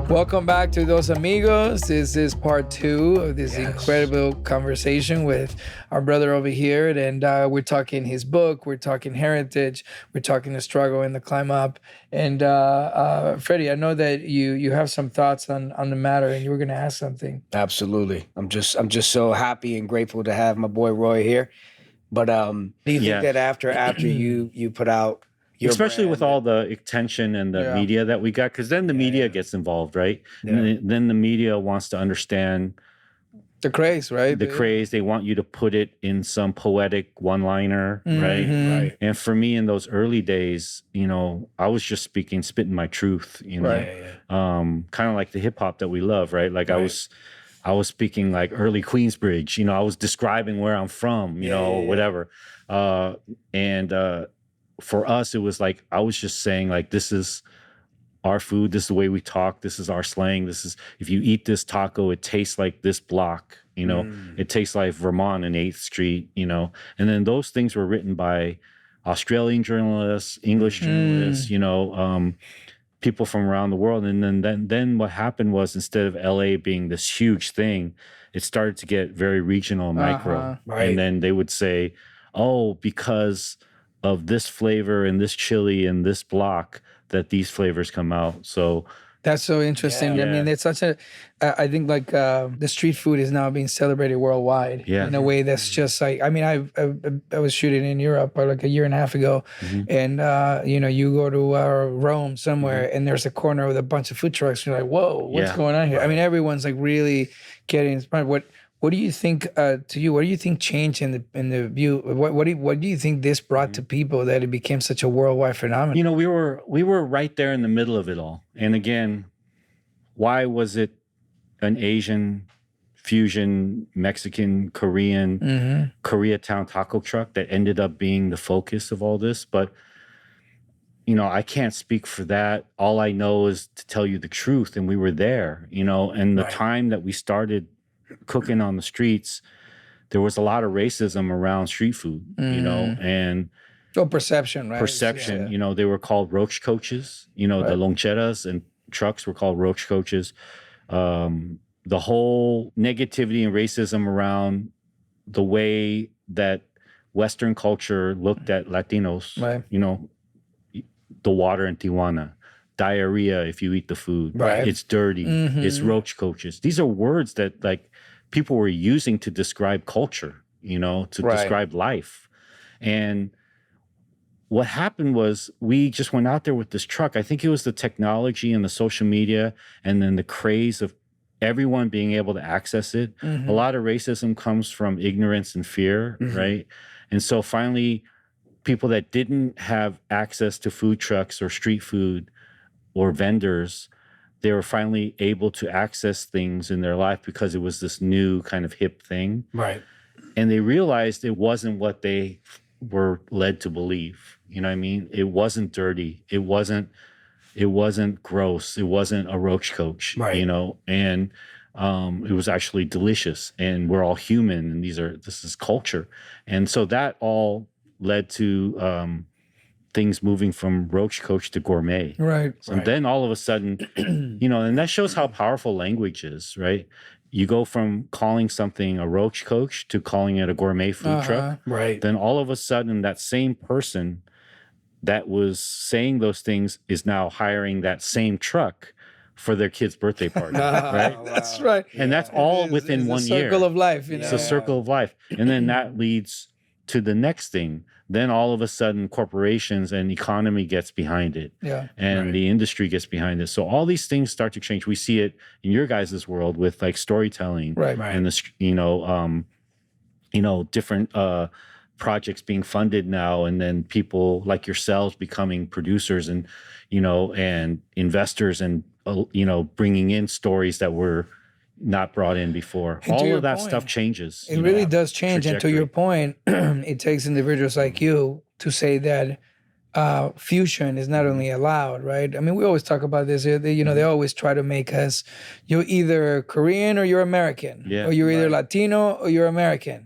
Welcome back to Dos Amigos. This is part 2 of this incredible conversation with our brother over here. And we're talking his book, we're talking heritage, we're talking the struggle and the climb up. And Freddy, I know that you have some thoughts on the matter and you were going to ask something. Absolutely. I'm just so happy and grateful to have my boy Roy here. But do you think that after you put out your especially brand, with all the attention and the media that we got, because then the media gets involved, right? Yeah. And then the media wants to understand the craze, right? The craze. They want you to put it in some poetic one-liner, right? And for me, in those early days, I was just spitting my truth, kind of like the hip hop that we love, right? Like I was speaking like early Queensbridge, I was describing where I'm from, whatever. For us, it was like, I was just saying like, this is our food. This is the way we talk. This is our slang. This is, if you eat this taco, it tastes like this block, it tastes like Vermont and 8th Street, and then those things were written by Australian journalists, English journalists, people from around the world. And then what happened was, instead of LA being this huge thing, it started to get very regional and micro. And then they would say, oh, because of this flavor and this chili and this block, that these flavors come out. So that's so interesting. I mean, it's such a, I think like the street food is now being celebrated worldwide in a way that's just like, I mean, I was shooting in Europe like a year and a half ago, and you go to Rome somewhere and there's a corner with a bunch of food trucks. You're like, whoa, what's going on here? I mean, everyone's like really getting inspired. What do you think? What do you think changed in the view? What do you think this brought to people that it became such a worldwide phenomenon? We were right there in the middle of it all. And again, why was it an Asian fusion, Mexican, Korean, Koreatown taco truck that ended up being the focus of all this? But I can't speak for that. All I know is to tell you the truth. And we were there, and the time that we started cooking on the streets, there was a lot of racism around street food, and perception, right? Perception, they were called roach coaches, the loncheras and trucks were called roach coaches. The whole negativity and racism around the way that Western culture looked at Latinos, the water in Tijuana, diarrhea if you eat the food, it's dirty, it's roach coaches. These are words that like people were using to describe culture, to describe life. And what happened was, we just went out there with this truck. I think it was the technology and the social media and then the craze of everyone being able to access it. A lot of racism comes from ignorance and fear, right? And so finally, people that didn't have access to food trucks or street food or vendors, they were finally able to access things in their life because it was this new kind of hip thing. Right. And they realized it wasn't what they were led to believe. You know what I mean? It wasn't dirty. It wasn't gross. It wasn't a roach coach, and it was actually delicious, and we're all human, and this is culture. And so that all led to things moving from roach coach to gourmet. Right. And then all of a sudden, and that shows how powerful language is, right? You go from calling something a roach coach to calling it a gourmet food truck. Right. Then all of a sudden, that same person that was saying those things is now hiring that same truck for their kid's birthday party. Right? That's right. And that's all within 1 year. Circle of life. It's a circle of life. And then that leads to the next thing. Then all of a sudden, corporations and economy gets behind it. And the industry gets behind it. So all these things start to change. We see it in your guys' world with like storytelling. And the, different projects being funded now, and then people like yourselves becoming producers and, and investors, and, bringing in stories that were not brought in before. All of that stuff changes. It really does change. And to your point, it takes individuals like you to say that fusion is not only allowed, right? I mean, we always talk about this. They always try to make us, you're either Korean or you're American, or you're either Latino or you're American,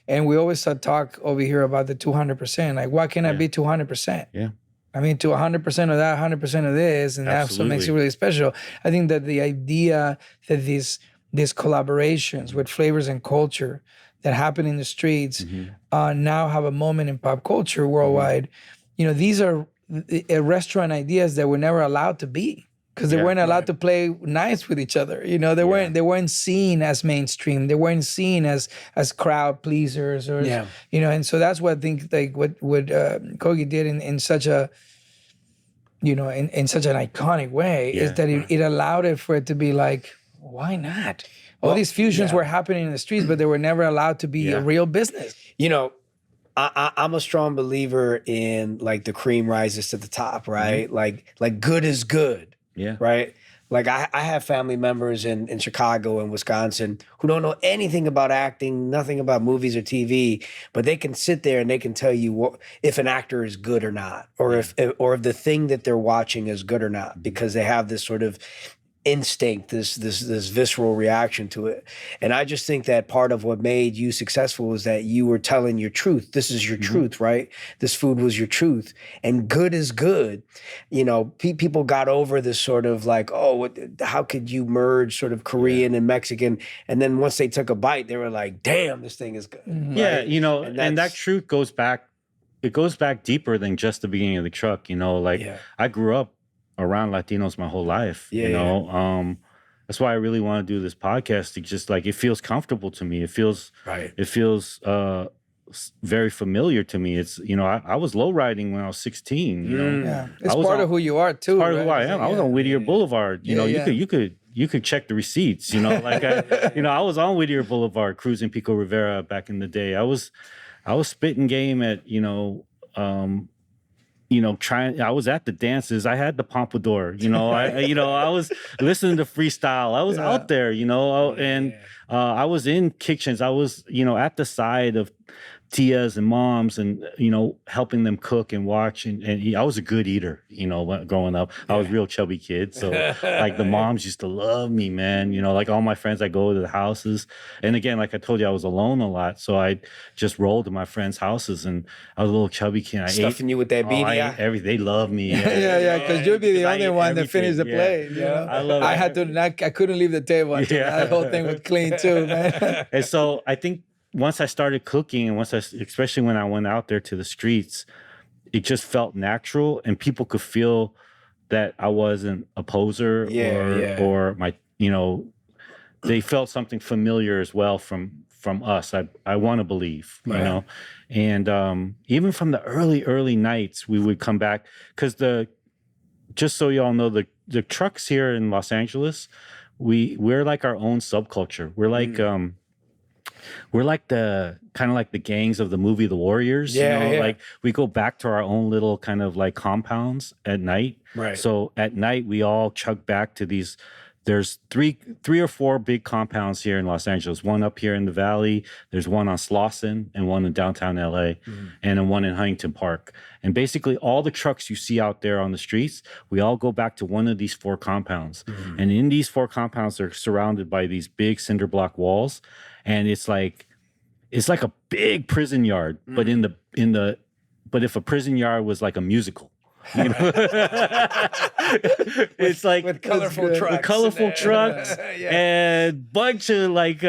And we always talk over here about the 200%. Like, why can't I be 200%? I mean, to 100% of that, 100% of this, and that's what makes it really special. I think that the idea that these collaborations with flavors and culture that happen in the streets now have a moment in pop culture worldwide. You know, these are restaurant ideas that were never allowed to be because they weren't allowed to play nice with each other. You know, they weren't seen as mainstream. They weren't seen as crowd pleasers or you know. And so that's what I think like what Kogi did in such a in such an iconic way is that it allowed it for it to be like, why not? All these fusions were happening in the streets, but they were never allowed to be a real business. You know, I'm a strong believer in like the cream rises to the top, right? Like good is good, right? Like I have family members in Chicago and Wisconsin who don't know anything about acting, nothing about movies or TV, but they can sit there and they can tell you if an actor is good or not, or if the thing that they're watching is good or not, because they have this sort of instinct, this visceral reaction to it. And I just think that part of what made you successful is that you were telling your truth. This is your truth, right? This food was your truth. And good is good. You know, people got over this sort of like, oh, how could you merge sort of Korean and Mexican? And then once they took a bite, they were like, damn, this thing is good. Yeah, right? you know, and that truth goes back, it goes back deeper than just the beginning of the truck. You know, like I grew up around Latinos my whole life, you know. That's why I really want to do this podcast. It just like, it feels comfortable to me. It feels very familiar to me. It's, you know, I was low riding when I was 16, you know. Yeah. It's part of who you are too. It's part of who I am. I was on Whittier Boulevard. You know, you could check the receipts, you know, like I was on Whittier Boulevard cruising Pico Rivera back in the day. I was spitting game at, you know, I was at the dances. I had the pompadour, you know, I was listening to freestyle. I was out there, you know, and I was in kitchens. I was, you know, at the side of tias and moms and, you know, helping them cook and watch. And I was a good eater, you know, growing up. I was a real chubby kid. So like the moms used to love me, man. You know, like all my friends, I go to the houses. And again, like I told you, I was alone a lot. So I just rolled to my friends' houses and I was a little chubby kid. Stuffing you with that beanie. They love me. Because you'd be the only one that finished the plate. You know? I couldn't leave the table until that whole thing was clean too, man. And so I think once I started cooking and especially when I went out there to the streets, it just felt natural and people could feel that I wasn't a poser or my, you know, they felt something familiar as well from us. I want to believe, you know, and even from the early nights, we would come back because just so y'all know, the trucks here in Los Angeles, we're like our own subculture. We're like the kind of like the gangs of the movie The Warriors. You know? Like we go back to our own little kind of like compounds at night. Right. So at night we all chug back to these. There's three or four big compounds here in Los Angeles. One up here in the Valley. There's one on Slauson and one in downtown LA, and then one in Huntington Park. And basically all the trucks you see out there on the streets, we all go back to one of these four compounds. And in these four compounds, they're surrounded by these big cinder block walls. And it's like a big prison yard, but but if a prison yard was like a musical. You know? It's like with colorful trucks, and bunch of like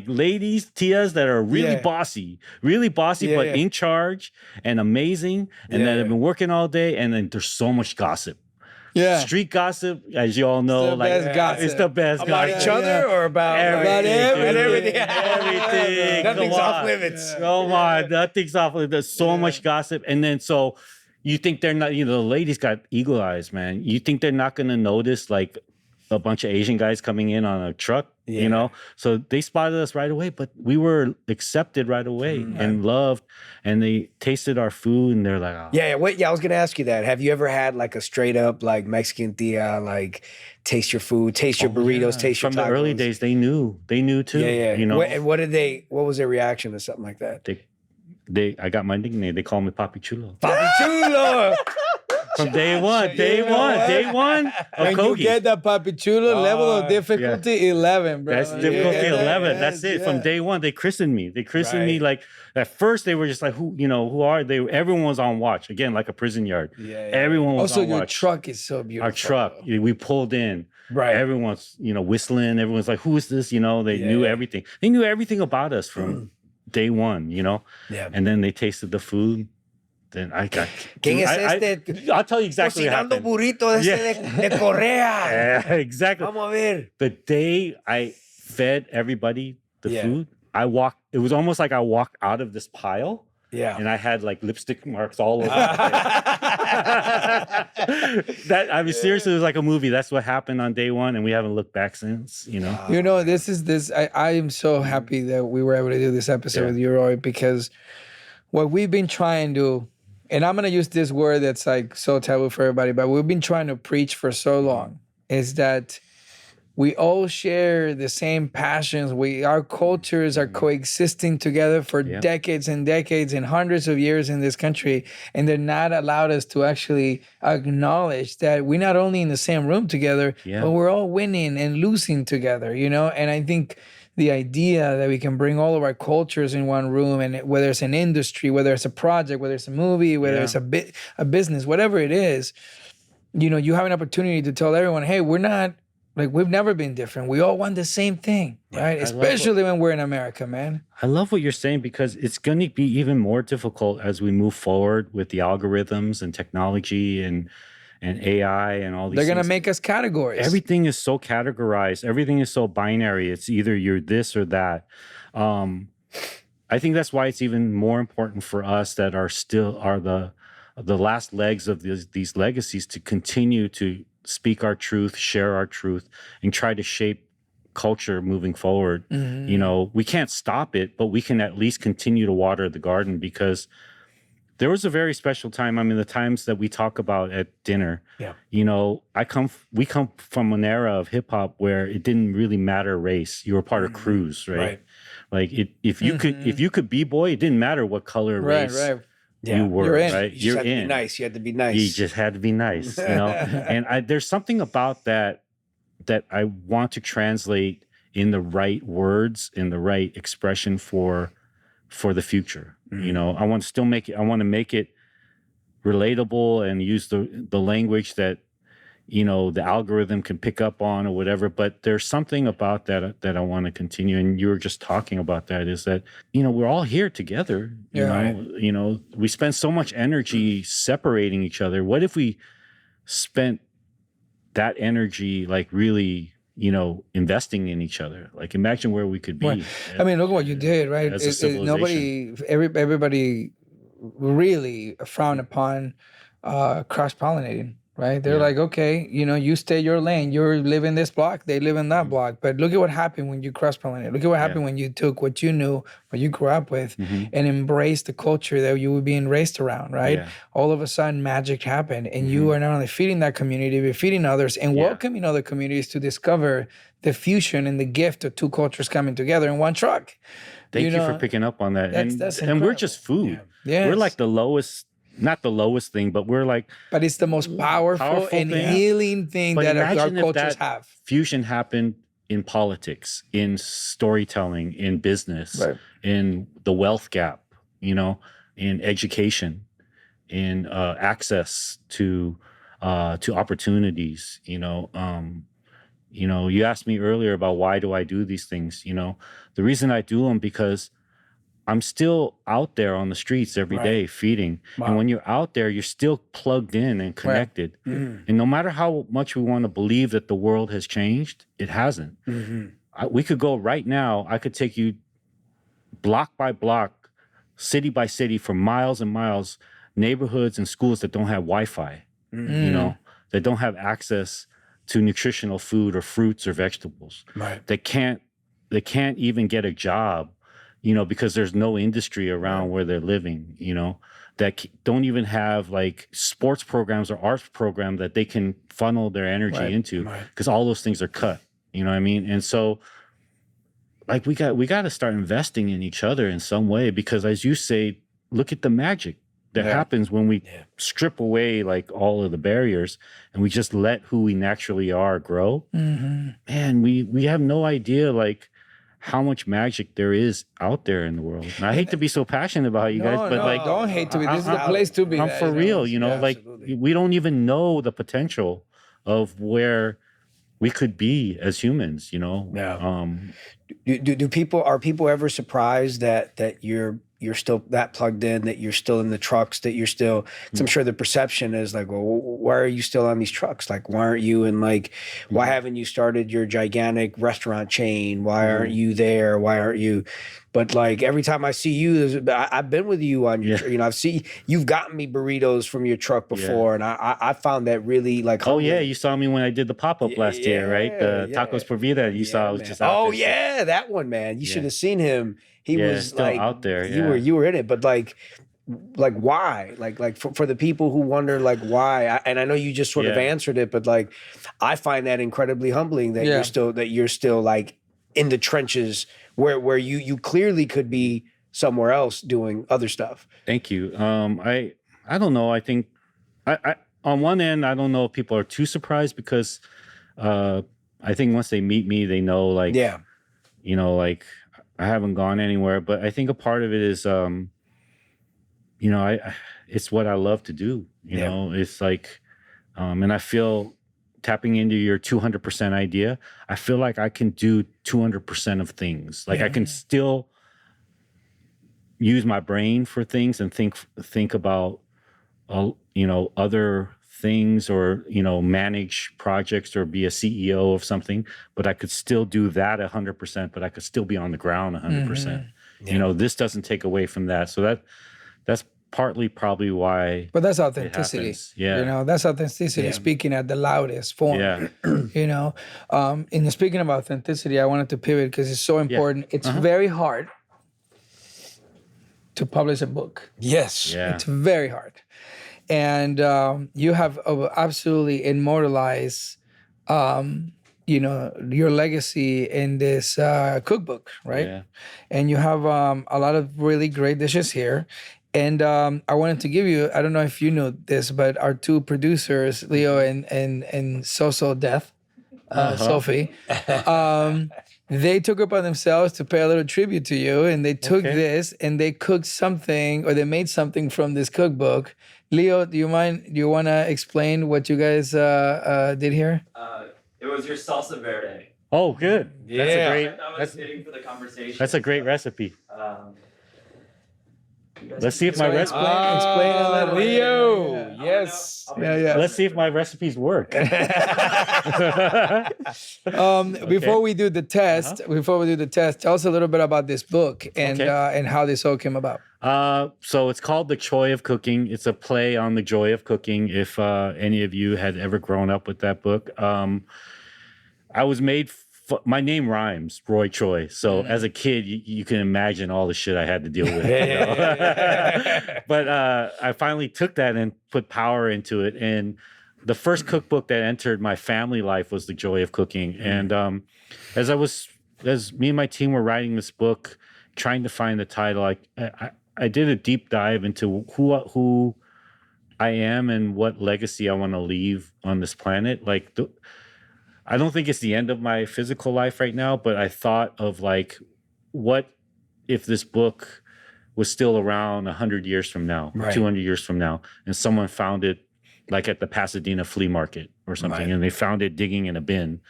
ladies, tias that are really bossy, but in charge and amazing, and that have been working all day. And then there's so much gossip. Yeah, street gossip, as you all know, it's the best about gossip. each other or about everything. Everything. Nothing's off limits. Come on, nothing's off limits. There's so much gossip, and then so you think they're not. You know, the ladies got eagle eyes, man. You think they're not gonna notice like a bunch of Asian guys coming in on a truck, you know? So they spotted us right away, but we were accepted right away and loved, and they tasted our food and they're like, oh. I was going to ask you that. Have you ever had like a straight up like Mexican tia, like taste your food, taste your burritos, taste your tacos? From the early days, they knew too. You know? What was their reaction to something like that? I got my nickname. They call me Papi Chulo. Papi Chulo! From day one of And Kogi. you get that papi chulo level of difficulty 11, bro. That's difficulty 11. That's it. From day one, they christened me. They christened me like, at first they were just like, who are they? Everyone was on watch. Again, like a prison yard. Everyone was on watch. Also, your truck is so beautiful. Our truck, we pulled in. Right. Everyone's, whistling. Everyone's like, who is this? They knew everything. They knew everything about us from day one, Yeah. And then they tasted the food. Then I got. ¿Quién es este? I'll tell you exactly what happened. Burrito de Correa. Yeah, exactly. Vamos a ver. The day I fed everybody the food, it was almost like I walked out of this pile. Yeah. And I had like lipstick marks all over. Seriously, it was like a movie. That's what happened on day one, and we haven't looked back since, I am so happy that we were able to do this episode with you, Roy, because what we've been trying to, and I'm going to use this word that's like so taboo for everybody, but we've been trying to preach for so long, is that we all share the same passions. Our cultures are coexisting together for decades and decades and hundreds of years in this country. And they're not allowed us to actually acknowledge that we're not only in the same room together, but we're all winning and losing together, And I think the idea that we can bring all of our cultures in one room, and whether it's an industry, whether it's a project, whether it's a movie, whether it's a business, whatever it is, you have an opportunity to tell everyone, hey, we've never been different. We all want the same thing, right? Especially when we're in America, man. I love what you're saying, because it's going to be even more difficult as we move forward with the algorithms and technology and AI and all these things. They're going to make us categories. Everything is so categorized. Everything is so binary. It's either you're this or that. I think that's why it's even more important for us that are the last legs of these legacies to continue to speak our truth, share our truth, and try to shape culture moving forward. We can't stop it, but we can at least continue to water the garden, because there was a very special time. I mean, the times that we talk about at dinner, we come from an era of hip hop where it didn't really matter race. You were part of crews, right? Like if you could b-boy, it didn't matter what color, race. You were, you're in. right? You had to be nice. You had to be nice. You just had to be nice, And there's something about that I want to translate in the right words, in the right expression for the future. I want to still make it. I want to make it relatable and use the language that the algorithm can pick up on or whatever. But there's something about that I want to continue. And you were just talking about that, is that, we're all here together. We spend so much energy separating each other. What if we spent that energy like really, investing in each other? Like, imagine where we could be. Right. I mean, look what you did, right? As a civilization. Everybody really frowned upon cross-pollinating. Right? They're like, okay, you stay your lane. You live in this block. They live in that block. But look at what happened when you cross-pollinated. Look at what happened when you took what you knew, what you grew up with, and embraced the culture that you were being raised around, right? All of a sudden, magic happened. And you are not only feeding that community, but feeding others and welcoming other communities to discover the fusion and the gift of two cultures coming together in one truck. Thank you for picking up on that. That's and we're just food. We're like the lowest. Not the lowest thing, but we're like... But it's the most powerful and healing thing that our cultures have. Fusion happened in politics, in storytelling, in business, in the wealth gap, in education, in access to opportunities. You asked me earlier about why do I do these things. The reason I do them because I'm still out there on the streets every day feeding. Wow. And when you're out there, you're still plugged in and connected. And no matter how much we want to believe that the world has changed, it hasn't. We could go right now. I could take you block by block, city by city, for miles and miles, neighborhoods and schools that don't have Wi-Fi, that don't have access to nutritional food or fruits or vegetables. They can't even get a job, because there's no industry around where they're living, that don't even have like sports programs or arts program that they can funnel their energy into, because all those things are cut, you know what I mean? And so like we got to start investing in each other in some way, because as you say, look at the magic. that happens when we strip away like all of the barriers and we just let who we naturally are grow. Man, we have no idea like how much magic there is out there in the world. And I hate to be so passionate about you guys, but like, don't hate to be. This is the place to be. I'm for real, like absolutely. We don't even know the potential of where we could be as humans, Do people ever surprised that you're still that plugged in, that you're still in the trucks, that you're still, because I'm sure the perception is like, well, why are you still on these trucks? Like, why aren't you in like, why haven't you started your gigantic restaurant chain? Why aren't you there? Why aren't you? But like every time I see you, I've been with you on your, I've seen, you've gotten me burritos from your truck before. And I found that really like, humbling. Oh yeah. You saw me when I did the pop-up last year, right? The Tacos por Vida. You saw I was just out there. That one, man. You should have seen him. He was still like out there. You were in it, but like why? Like for the people who wonder like why, and I know you just sort of answered it, but like I find that incredibly humbling that you're still like in the trenches where you clearly could be somewhere else doing other stuff. Thank you. I don't know. I think I on one end I don't know if people are too surprised because I think once they meet me they know like like I haven't gone anywhere, but I think a part of it is, it's what I love to do. You know, it's like, and I feel tapping into your 200% idea. I feel like I can do 200% of things. Like I can still use my brain for things and think about, other things or, manage projects or be a CEO of something, but I could still do that 100%, but I could still be on the ground 100%. This doesn't take away from that. So that's partly probably why. But that's authenticity. That's authenticity speaking at the loudest form. In speaking of authenticity, I wanted to pivot because it's so important. It's very hard to publish a book. Yes. Yeah. It's very hard. And you have absolutely immortalized, your legacy in this cookbook, right? Yeah. And you have a lot of really great dishes here. And I wanted to give you, I don't know if you know this, but our two producers, Leo and So Death, Sophie, they took upon themselves to pay a little tribute to you, and they took this and they cooked something, or they made something from this cookbook. Leo, do you want to explain what you guys did here? It was your salsa verde. Oh, good. Yeah. That's a great. That's fitting for the conversation. That's a great recipe. Let's see if my recipe. Explain a little. Leo. Yeah. Yes. Let's see if my recipes work. Before we do the test, tell us a little bit about this book and how this all came about. So it's called The Choi of Cooking. It's a play on the joy of cooking. If any of you had ever grown up with that book, I was made. My name rhymes, Roy Choi. So as a kid, you can imagine all the shit I had to deal with. But I finally took that and put power into it. And the first cookbook that entered my family life was The Joy of Cooking. And as me and my team were writing this book, trying to find the title, I did a deep dive into who I am and what legacy I want to leave on this planet. I don't think it's the end of my physical life right now, but I thought of what if this book was still around 100 years from now, 200 years from now, and someone found it like at the Pasadena flea market or something, and they found it digging in a bin.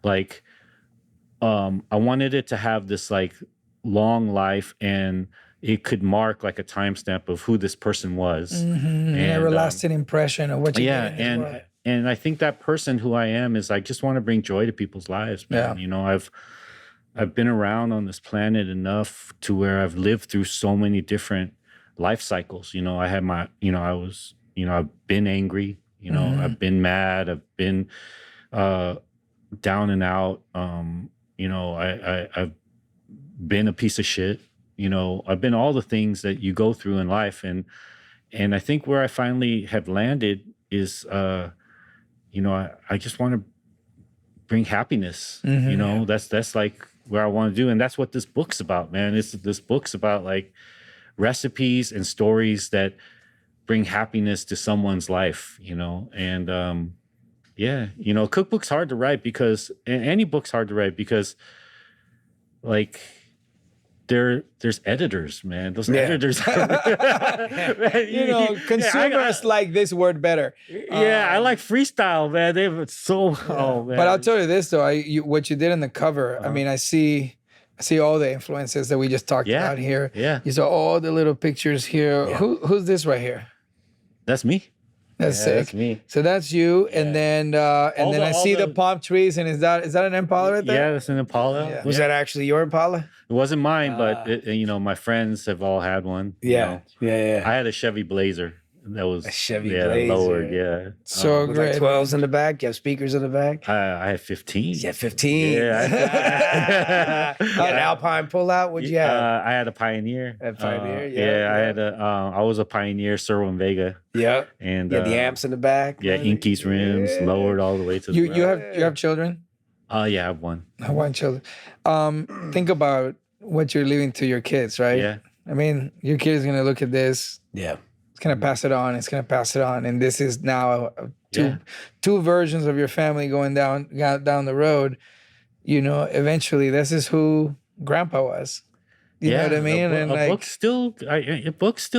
I wanted it to have this long life, and it could mark like a timestamp of who this person was. And an everlasting impression of what you did in this world. And I think that person who I am is I just want to bring joy to people's lives, man. Yeah. I've been around on this planet enough to where I've lived through so many different life cycles. I had I've been angry, I've been mad, I've been down and out. I've been a piece of shit. I've been all the things that you go through in life. And I think where I finally have landed is I just want to bring happiness. That's where I want to do. And that's what this book's about, man. This book's about recipes and stories that bring happiness to someone's life, you know, and yeah, you know, cookbook's hard to write because any book's hard to write because like there's editors, man. Those editors, you know, consumers like this word better. Yeah, I like freestyle, man. They've so oh man. But I'll tell you this though, what you did in the cover. I mean, I see all the influences that we just talked about here. Yeah, you saw all the little pictures here. Yeah. Who's this right here? That's me. That's sick. That's me. So that's you, and then I see the palm trees, and is that an impala right there? Yeah, that's an impala. Yeah. Was that actually your impala? It wasn't mine, but you know, my friends have all had one. Yeah, you know. Yeah. I had a Chevy Blazer. That was a Chevy Blazer. Lowered, yeah. So great. Like 12s in the back. You have speakers in the back. I had 15. Yeah, 15. Yeah. An Alpine pullout. What'd you have? I had a Pioneer. A Pioneer. I had I was a Pioneer Serwin Vega. Yeah. And the amps in the back. Yeah, Inky's rims lowered all the way to the you have children? Yeah, I have one. I want children. Think about what you're leaving to your kids, right? Yeah. I mean, your kid is gonna look at this. Yeah. It's gonna pass it on. It's gonna pass it on, and this is now two versions of your family going down the road. You know, eventually, this is who Grandpa was. You know what I mean? A book's still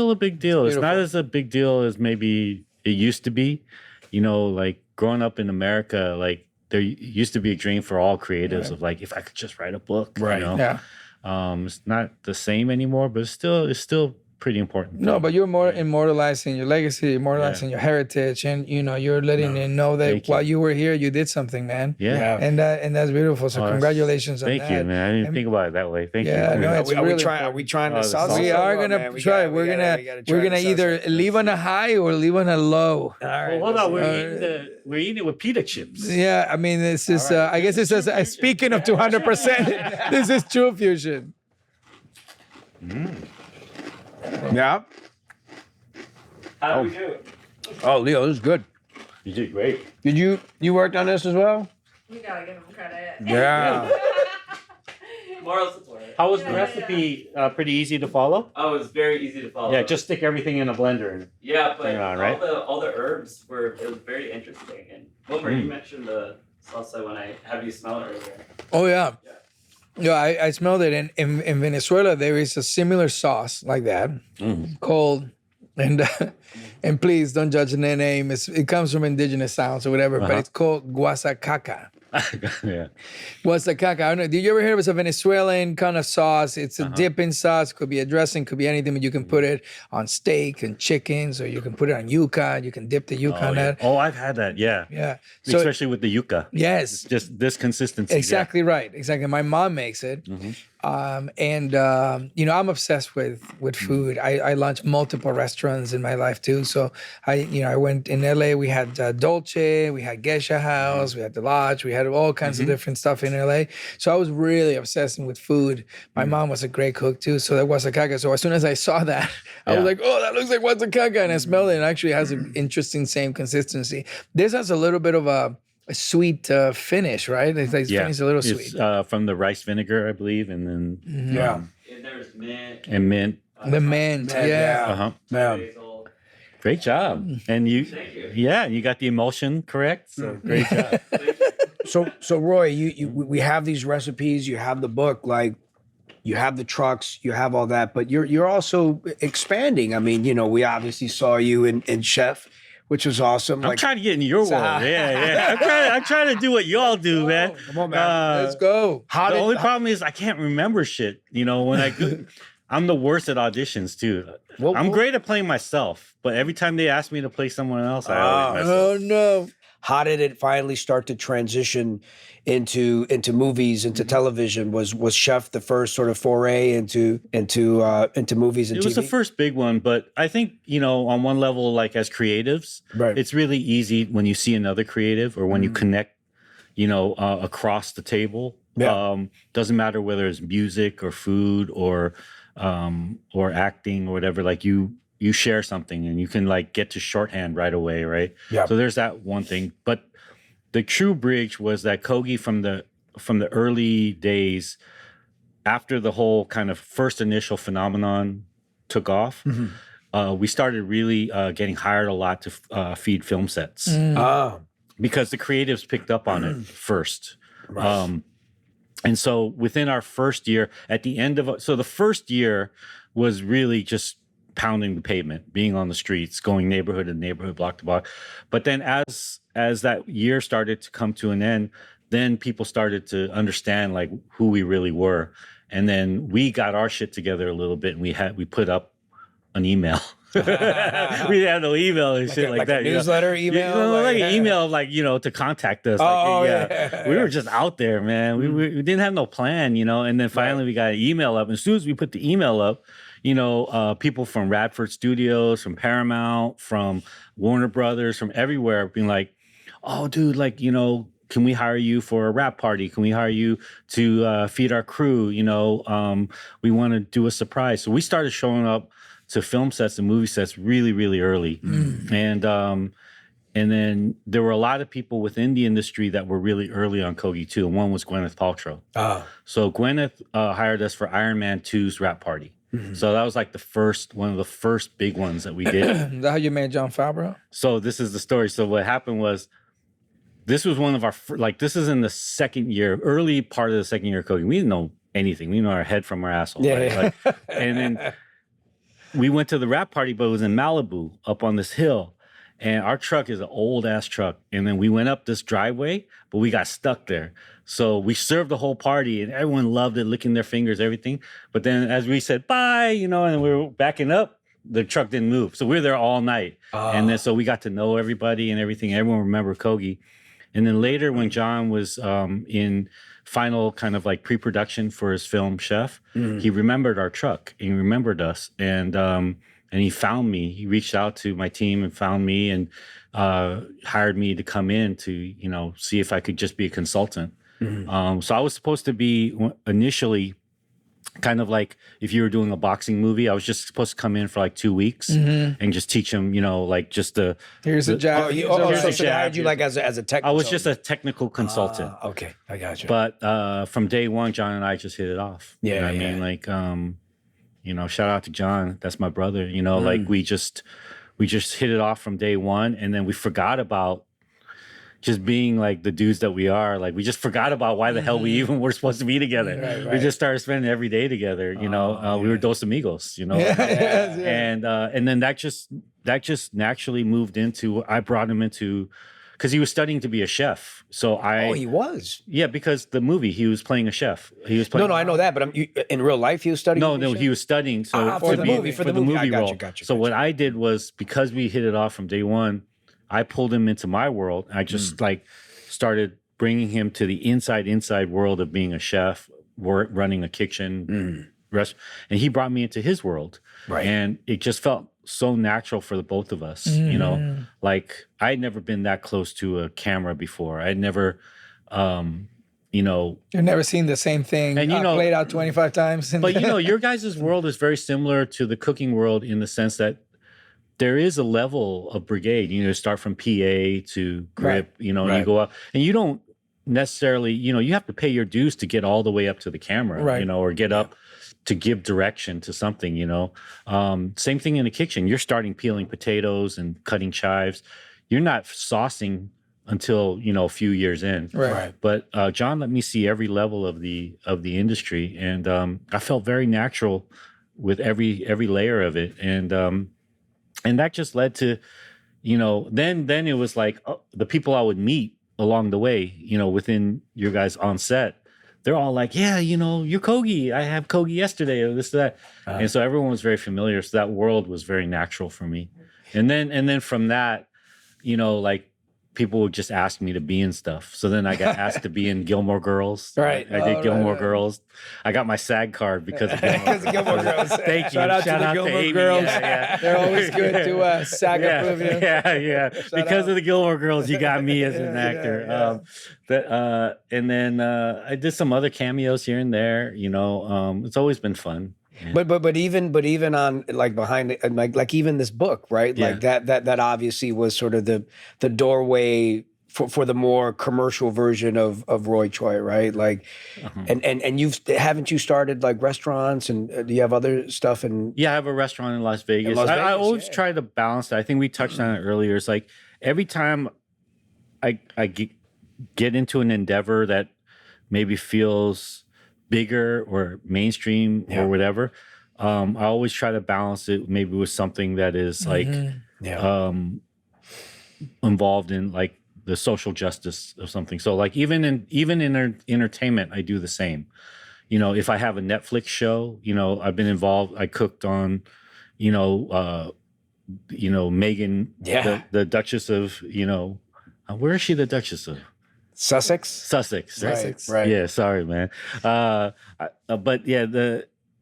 a big deal. Beautiful. It's not as a big deal as maybe it used to be. You know, like growing up in America, like there used to be a dream for all creatives of like, if I could just write a book, right? You know? Yeah. It's not the same anymore, but it's still pretty important. No, but you're more immortalizing your legacy, immortalizing your heritage, and you know you're letting them know that while you were here, you did something, man. Yeah, and that's beautiful. So congratulations on that. Thank you, man. I didn't think about it that way. Thank you. No, it's are we trying to salsa? We are gonna try. We're gonna either leave on a high or leave on a low. All right, well, hold on. We're eating it with pita chips. Yeah, I mean, this is. I guess it's just speaking of 200%. This is true fusion. Yeah. How do we do? Oh, Leo, this is good. You did great. Did you worked on this as well? You gotta give him credit. Yeah. Moral support. How was the recipe? Pretty easy to follow? Oh, it was very easy to follow. Yeah, just stick everything in a blender. Yeah, but right? all the herbs it was very interesting. And Wilmer, you mentioned the salsa when I have you smell it earlier. Oh yeah. Yeah, I smelled it. In Venezuela, there is a similar sauce like that called, and please don't judge the name. It comes from indigenous sounds or whatever, but it's called guasacaca. Yeah. Guasacaca. I don't know. Did you ever hear it was a Venezuelan kind of sauce? It's a dipping sauce. Could be a dressing, could be anything, but you can put it on steak and chickens, or you can put it on yuca. You can dip the yuca on that. Oh, I've had that. Yeah. Yeah. So, especially with the yuca. Yes. It's just this consistency. Exactly right. Exactly. My mom makes it. And you know, I'm obsessed with food. I launched multiple restaurants in my life too. So I went in LA, we had Dolce, we had Geisha House, we had The Lodge, we had all kinds of different stuff in LA. So I was really obsessing with food. My mom was a great cook too. So that was a caca. So as soon as I saw that, I was like, oh, that looks like what's a caca. And I smelled it, and it actually has an interesting same consistency. This has a little bit of a sweet finish, right? It's finished a little sweet. From the rice vinegar, I believe, and then And there's mint. And mint. The mint, Yeah. Basil. Great job. And you, Thank you. yeah, you got the emulsion correct. So great job. So Roy, we have these recipes, you have the book, like you have the trucks, you have all that, but you're also expanding. I mean, you know, we obviously saw you in Chef, which was awesome. I'm trying to get in your world. Yeah. I'm trying to do what y'all do, man. Come on, man. Let's go. The only problem is I can't remember shit. You know, when I'm the worst at auditions too. I'm great at playing myself, but every time they ask me to play someone else, I always mess up. Oh no. How did it finally start to transition into movies, into television? Was Chef the first sort of foray into movies and TV? It was the first big one, but I think, you know, on one level, like as creatives, it's really easy when you see another creative or when you connect, you know, across the table. Doesn't matter whether it's music or food or acting or whatever. Like you share something and you can like get to shorthand right away, right? Yeah. So there's that one thing. But the true bridge was that Kogi from the early days, after the whole kind of first initial phenomenon took off, we started really getting hired a lot to feed film sets because the creatives picked up on it first. Right. And so within our first year, at the end of so the first year was really just pounding the pavement, being on the streets, going neighborhood to neighborhood, block to block. But then as that year started to come to an end, then people started to understand like who we really were. And then we got our shit together a little bit, and we put up an email. We had no email and shit like that. Newsletter email? Like an email, like, to contact us. We were just out there, man. We didn't have no plan, and then finally we got an email up. And as soon as we put the email up, people from Radford Studios, from Paramount, from Warner Brothers, from everywhere being like, oh, dude, like, can we hire you for a rap party? Can we hire you to feed our crew? We want to do a surprise. So we started showing up to film sets and movie sets really, really early. And then there were a lot of people within the industry that were really early on Kogi too. And one was Gwyneth Paltrow. So Gwyneth hired us for Iron Man 2's rap party. So that was like one of the first big ones that we did. Is that how you met Jon Favreau? So this is the story. So what happened was, this was one of our, this is in the second year, early part of the second year of Kogi. We didn't know anything. We didn't know our head from our asshole. Right? And then we went to the rap party, but it was in Malibu, up on this hill. And our truck is an old ass truck. And then we went up this driveway, but we got stuck there. So we served the whole party and everyone loved it, licking their fingers, everything. But then as we said, bye, and we were backing up, the truck didn't move. So we were there all night. And then so we got to know everybody and everything. Everyone remembered Kogi. And then later when Jon was in final kind of like pre-production for his film Chef, he remembered our truck. He remembered us. And he found me. He reached out to my team and found me and hired me to come in to, see if I could just be a consultant. So I was supposed to be initially kind of like if you were doing a boxing movie, I was just supposed to come in for like 2 weeks and just teach them, like just here's a jab. So they hired you like as a tech. I was just a technical consultant. Okay, I got you. But from day one, Jon and I just hit it off. Yeah, you know what I mean, like shout out to Jon. That's my brother. Like we just hit it off from day one, and then we forgot about just being like the dudes that we are. Like we just forgot about why the hell we even were supposed to be together. Right. We just started spending every day together. We were dos amigos. And then that just naturally moved into. I brought him into. Because he was studying to be a chef, he was. Yeah, because the movie he was playing a chef. He was playing. No, I know that, but in real life he was studying. No, he was studying. So for the movie role. Got you. What I did was because we hit it off from day one, I pulled him into my world. I just started bringing him to the inside world of being a chef, running a kitchen, restaurant, and he brought me into his world. Right, and it just felt so natural for the both of us, like I'd never been that close to a camera before. I'd never, You've never seen the same thing and played out 25 times. But your guys' world is very similar to the cooking world in the sense that there is a level of brigade. Start from PA to grip, and you go up, and you don't necessarily, you have to pay your dues to get all the way up to the camera, or get up to give direction to something, Same thing in the kitchen. You're starting peeling potatoes and cutting chives. You're not saucing until, a few years in. Right. But Jon let me see every level of the industry. And I felt very natural with every layer of it. And that just led to, then it was like the people I would meet along the way, within your guys on set. They're all like, yeah, you're Kogi. I have Kogi yesterday, or this, that. And so everyone was very familiar. So that world was very natural for me. And then from that, like people would just ask me to be in stuff. So then I got asked to be in Gilmore Girls. Right. I did Gilmore Girls. I got my SAG card because of Gilmore Girls. Thank you. Shout out to the Gilmore Girls. Yeah. They're always good to SAG approve you. Yeah. Because of the Gilmore Girls, you got me as an actor. And then I did some other cameos here and there. It's always been fun. Yeah. But even on like behind it, like even this book, right? Yeah. Like that obviously was sort of the doorway for the more commercial version of Roy Choi, right? Like, and haven't you started like restaurants, and do you have other stuff? And yeah, I have a restaurant in Las Vegas. I always try to balance that. I think we touched on it earlier. It's like every time I get into an endeavor that maybe feels bigger or mainstream or whatever, I always try to balance it maybe with something that is like involved in like the social justice of something. So like even in entertainment, I do the same. You know, if I have a Netflix show, you know, I've been involved. I cooked on, Megan, the Duchess of, where is she the Duchess of? Sussex. Sussex. Right. Yeah, sorry, man. But yeah,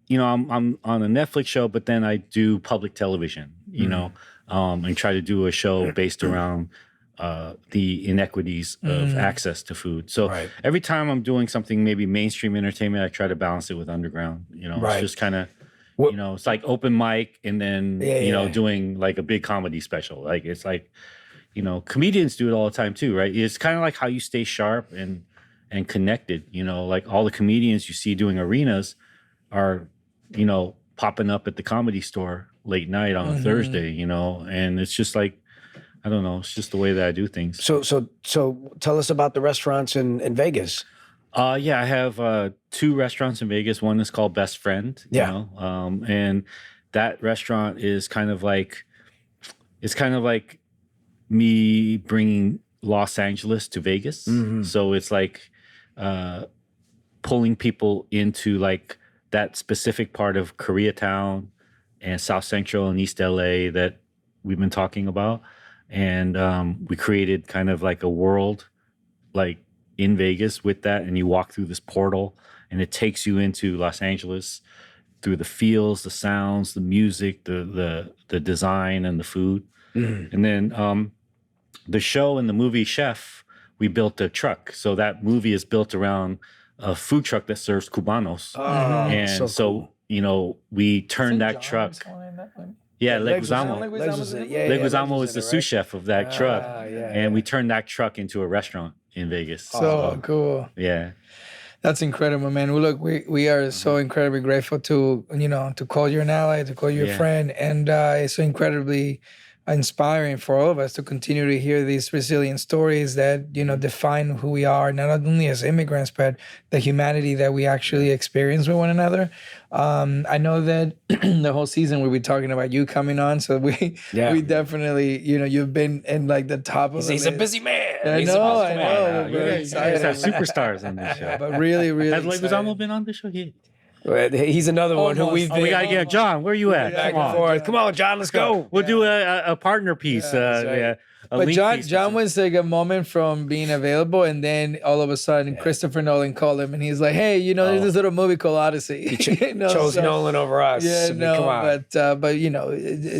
I'm on a Netflix show, but then I do public television, and try to do a show based around the inequities of access to food. So every time I'm doing something, maybe mainstream entertainment, I try to balance it with underground. It's just kind of, it's like open mic and then, doing like a big comedy special. Like it's like, comedians do it all the time too, right? It's kind of like how you stay sharp and connected. Like all the comedians you see doing arenas are, popping up at the Comedy Store late night on a Thursday, and it's just like, I don't know, it's just the way that I do things. So tell us about the restaurants in Vegas. Yeah, I have 2 restaurants in Vegas. One is called Best Friend, and that restaurant is kind of like me bringing Los Angeles to Vegas. So it's like pulling people into like that specific part of Koreatown and South Central and East LA that we've been talking about. And we created kind of like a world like in Vegas with that. And you walk through this portal and it takes you into Los Angeles through the feels, the sounds, the music, the design and the food. And then the show and the movie Chef, we built a truck. So that movie is built around a food truck that serves Cubanos. And so cool. We turned that truck. Yeah, Leguizamo. Leguizamo is the sous chef of that truck. And we turned that truck into a restaurant in Vegas. So cool. Yeah. That's incredible, man. Well, look, we are so incredibly grateful to call you an ally, to call you a friend. And it's so incredibly inspiring for all of us to continue to hear these resilient stories that, define who we are, not only as immigrants, but the humanity that we actually experience with one another. I know that the whole season we'll be talking about you coming on. So we definitely, you've been in like the top of He's a busy man. I know. You guys have superstars on this show. But really, really Has Leguizamo been on the show? He's another one who we've been. We got to get John. Where are you at? Come on, John, let's go. We'll do a partner piece. But John was like a moment from being available, and then all of a sudden, Christopher Nolan called him, and he's like, "Hey, there's this little movie called Odyssey." He chose Nolan over us. Yeah, come on. but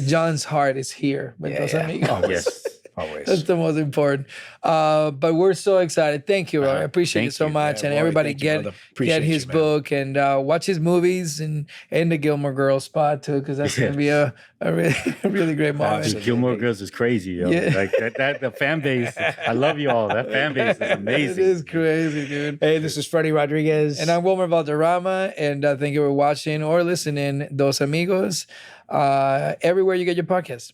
John's heart is here with those amigos. Yes. Always. That's the most important. But we're so excited. Thank you, Roy. I appreciate it so much. And Roy, everybody get his book and watch his movies and the Gilmore Girls spot too, because that's going to be a really great moment. Gilmore Girls is crazy, yo. Yeah. Like that the fan base. I love you all. That fan base is amazing. It is crazy, dude. Hey, this is Freddy Rodriguez. And I'm Wilmer Valderrama. And thank you for watching or listening Dos Amigos everywhere you get your podcasts.